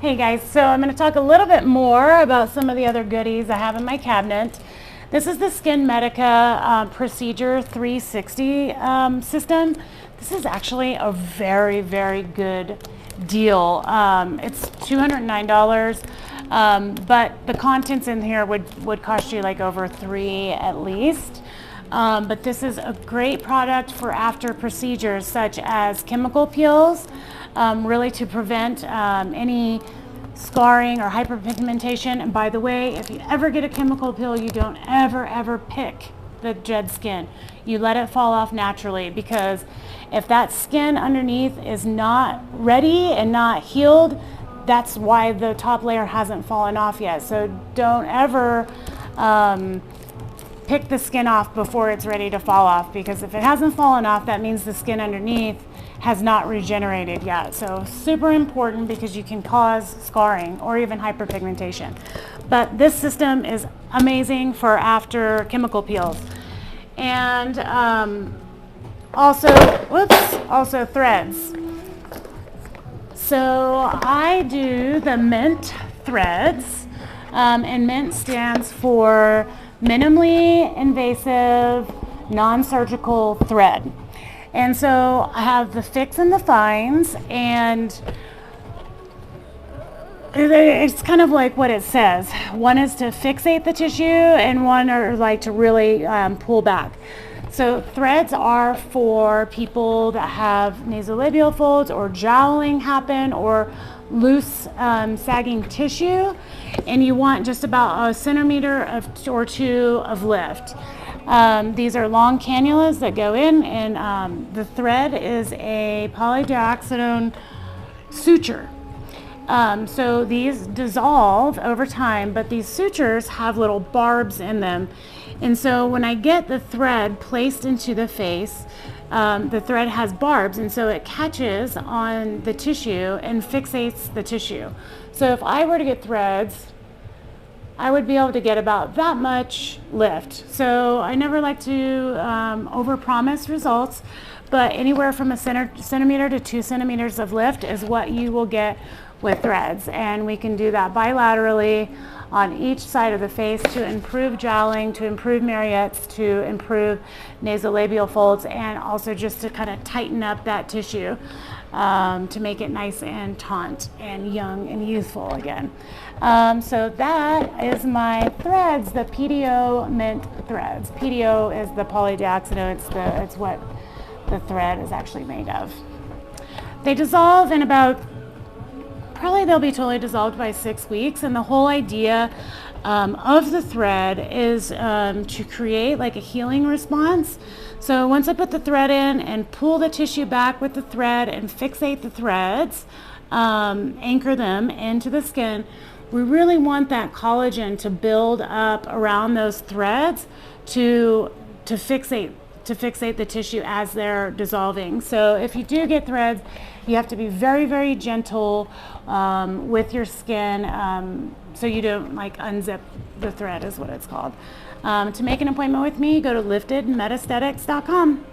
Hey guys, so I'm going to talk a little bit more about some of the other goodies I have in my cabinet. This is the Skin Medica Procedure 360 system. This is actually a very, very good deal. It's $209, but the contents in here would cost you like over $3 at least. But this is a great product for after procedures such as chemical peels, really to prevent any scarring or hyperpigmentation. And by the way, if you ever get a chemical peel, you don't ever pick the dead skin. You let it fall off naturally, because if that skin underneath is not ready and not healed, that's why the top layer hasn't fallen off yet. So don't ever pick the skin off before it's ready to fall off, because if it hasn't fallen off, that means the skin underneath has not regenerated yet. So super important, because you can cause scarring or even hyperpigmentation. But this system is amazing for after chemical peels. And also threads. So I do the mint threads, and mint stands for minimally invasive non-surgical thread. And so I have the fix and the fines, and it's kind of like what it says. One is to fixate the tissue, and one are like to really pull back. So threads are for people that have nasolabial folds or jowling happen, or loose sagging tissue, and you want just about a centimeter or two of lift. These are long cannulas that go in, and the thread is a polydioxanone suture. So these dissolve over time, but these sutures have little barbs in them. And so when I get the thread placed into the face, the thread has barbs, and so it catches on the tissue and fixates the tissue. So if I were to get threads, I would be able to get about that much lift. So I never like to overpromise results, but anywhere from a centimeter to 2 centimeters of lift is what you will get with threads. And we can do that bilaterally on each side of the face to improve jowling, to improve mariettes, to improve nasolabial folds, and also just to kind of tighten up that tissue to make it nice and taut and young and youthful again. So that is my threads, the PDO mint threads. PDO is the polydioxanone. It's what the thread is actually made of. They dissolve in about, probably they'll be totally dissolved by 6 weeks, and the whole idea of the thread is to create like a healing response. So once I put the thread in and pull the tissue back with the thread and fixate the threads, anchor them into the skin, we really want that collagen to build up around those threads to fixate the tissue as they're dissolving. So if you do get threads, you have to be very, very gentle with your skin, so you don't like unzip the thread, is what it's called. To make an appointment with me, go to liftedmetaesthetics.com.